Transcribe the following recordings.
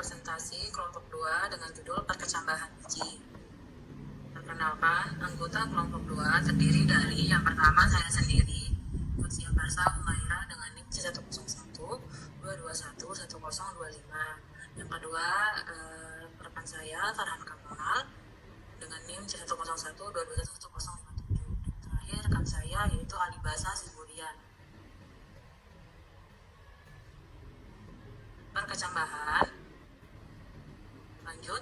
presentasi kelompok 2 dengan judul Perkecambahan biji. Perkenalkan, anggota kelompok 2 terdiri dari yang pertama saya sendiri, Kursia Barsa Humaira dengan NIM C101 221 1025. Yang kedua, rekan saya Farhan Kamal dengan NIM C101 221 1057. Terakhir rekan saya yaitu Alibasa Siburian. Perkecambahan. Lanjut.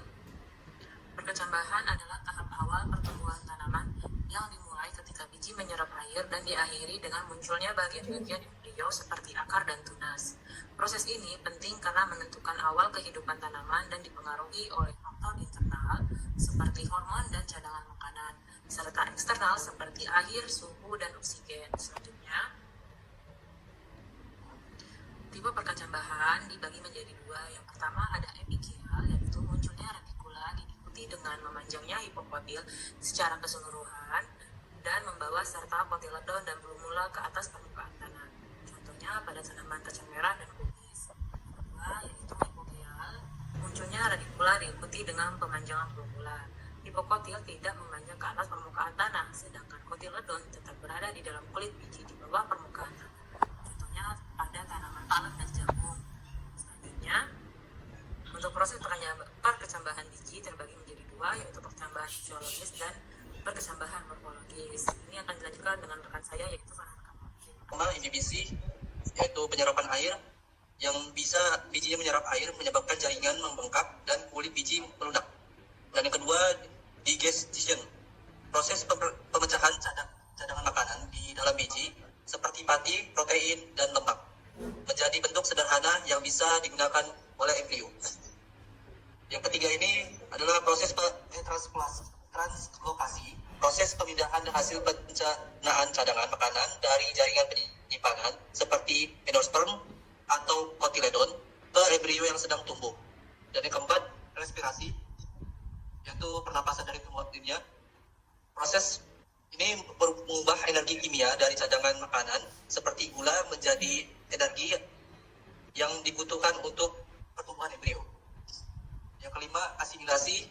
Perkecambahan adalah tahap awal pertumbuhan tanaman yang dimulai ketika biji menyerap air dan diakhiri dengan munculnya bagian-bagian embrio seperti akar dan tunas. Proses ini penting karena menentukan awal kehidupan tanaman dan dipengaruhi oleh faktor internal seperti hormon dan cadangan makanan, serta eksternal seperti air, suhu, dan oksigen. Selanjutnya, tipe perkecambahan dibagi menjadi dua. Yang pertama ada epikial, yaitu munculnya retikula diikuti dengan memanjangnya hipokotil secara keseluruhan dan membawa serta kotiledon dan plumula ke atas permukaan tanah. Contohnya pada tanaman kacang merah dan kubis. Kedua yaitu hipokial, munculnya retikula diikuti dengan pemanjangan plumula. Hipokotil tidak memanjang ke atas permukaan tanah, sedangkan kotiledon tetap berada di dalam kulit biji di bawah permukaan tanah. Contohnya pada tanaman palem dan jagung. Selanjutnya, untuk proses perkecambahan biji terbagi menjadi dua, yaitu perkecambahan fisiologis dan perkecambahan morfologis. Ini akan dilanjutkan dengan rekan saya yaitu Farhan Kamal. Pertama, inhibisi, yaitu penyerapan air yang bisa bijinya menyerap air menyebabkan jaringan membengkak dan kulit biji melunak. Dan yang kedua, digestion, proses pemecahan cadangan makanan di dalam biji seperti pati, protein, dan lemak menjadi bentuk sederhana yang bisa digunakan oleh embrio. Yang ketiga ini adalah proses translokasi, proses pemindahan hasil pencernaan cadangan makanan dari jaringan penyimpanan seperti endosperm atau kotiledon ke embrio yang sedang tumbuh. Dan yang keempat, respirasi, yaitu pernapasan dari tumbuhannya. Proses ini mengubah energi kimia dari cadangan makanan seperti gula menjadi energi yang dibutuhkan untuk pertumbuhan embrio. Yang kelima, asimilasi,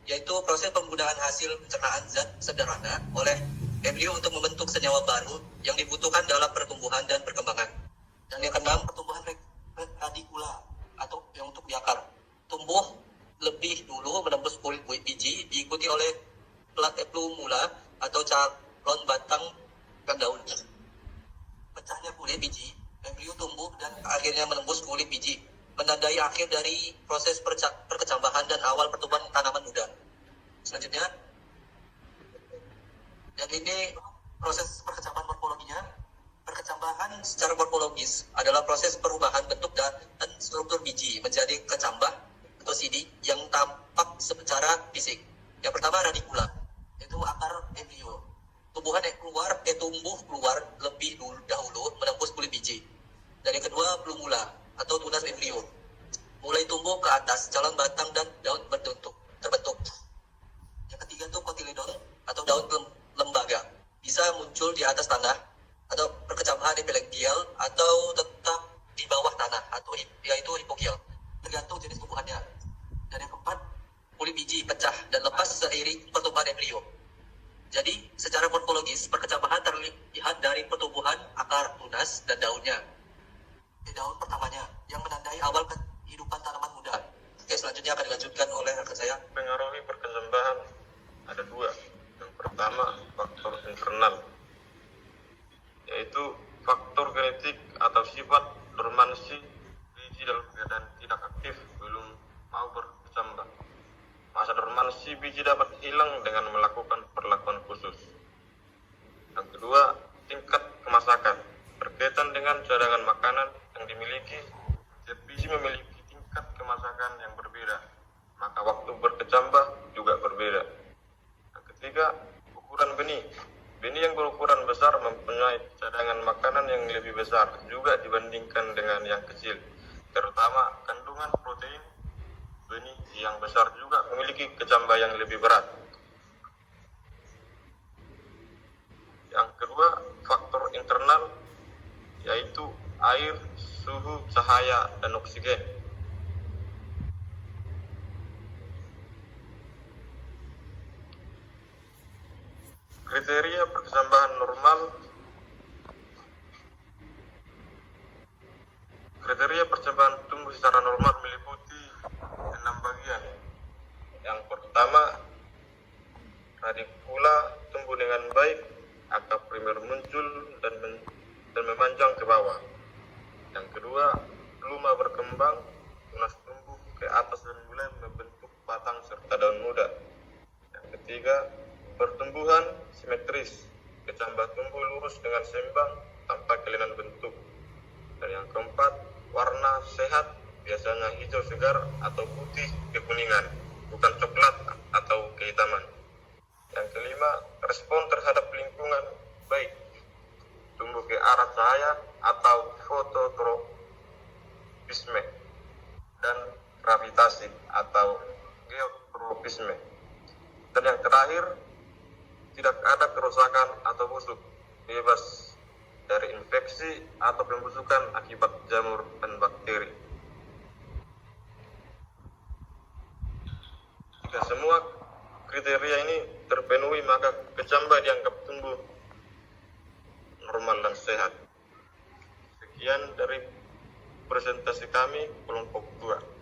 yaitu proses penggunaan hasil pencernaan zat sederhana oleh embrio untuk membentuk senyawa baru yang dibutuhkan dalam pertumbuhan dan perkembangan. Dan yang keenam, pertumbuhan radikula atau yang untuk di akar. Tumbuh lebih dulu menembus kulit biji, diikuti oleh plumula atau calon batang dan daun. Pecahnya kulit biji, embrio tumbuh dan akhirnya menembus kulit biji, menandai akhir dari proses perkecambahan dan awal pertumbuhan tanaman muda. Selanjutnya, dan ini proses perkecambahan morfologinya. Perkecambahan secara morfologis adalah proses perubahan bentuk dan struktur biji menjadi kecambah atau sidi yang tampak secara fisik. Yang pertama, radikula, yaitu akar embrio. Tumbuh keluar lebih dahulu menembus kulit biji. Dan yang kedua, plumula atau tunas embrio. Mulai tumbuh ke atas, calon batang dan daun terbentuk. Yang ketiga itu kotiledon atau daun lembaga. Bisa muncul di atas tanah atau perkecambahan epilegial atau tetap di bawah tanah atau yaitu hipokial, tergantung jenis tumbuhannya. Dan yang keempat, kulit biji pecah dan lepas seiring pertumbuhan embrio. Jadi, secara morfologis, perkecambahan terlihat dari pertumbuhan akar, tunas, dan daunnya. Daun pertamanya, yang menandai awal kehidupan tanaman muda. Oke, selanjutnya akan dilanjutkan oleh rekan saya. Pengaruhi perkecambahan ada dua. Yang pertama, faktor internal, yaitu faktor genetik atau sifat dormansi biji dalam keadaan tidak aktif belum mau berkecambah. Masa dormansi biji dapat hilang dengan melakukan perlakuan khusus. Yang kedua, tingkat kemasakan berkaitan dengan cadangan makanan yang dimiliki. Setiap biji memiliki tingkat kemasakan yang berbeda, maka waktu berkecambah juga berbeda. Yang ketiga, ukuran benih. Benih yang berukuran besar mempunyai cadangan makanan yang lebih besar juga dibandingkan dengan yang kecil, terutama kandungan protein. Benih yang besar juga memiliki kecambah yang lebih berat. Yang kedua, faktor internal, yaitu air, suhu, cahaya, dan oksigen. Kriteria perkecambahan normal. Kriteria percambahan tumbuh secara normal meliputi 6 bagian. Yang pertama, radikula tumbuh dengan baik, akar primer muncul dan memanjang ke bawah. Yang kedua, pluma berkembang, tunas tumbuh ke atas dan mulai membentuk batang serta daun muda. Yang ketiga, pertumbuhan simetris, kecambah tumbuh lurus dengan seimbang tanpa kelainan bentuk. Dan yang keempat, warna sehat, biasanya hijau segar atau putih kekuningan, bukan coklat atau kehitaman. Yang kelima, respon terhadap lingkungan baik, tumbuh ke arah cahaya atau fototropisme, dan gravitasi atau geotropisme. Dan yang terakhir, tidak ada kerusakan atau busuk, bebas dari infeksi atau pembusukan akibat jamur dan bakteri. Jika semua kriteria ini terpenuhi, maka kecambah dianggap tumbuh normal dan sehat. Sekian dari presentasi kami kelompok 2.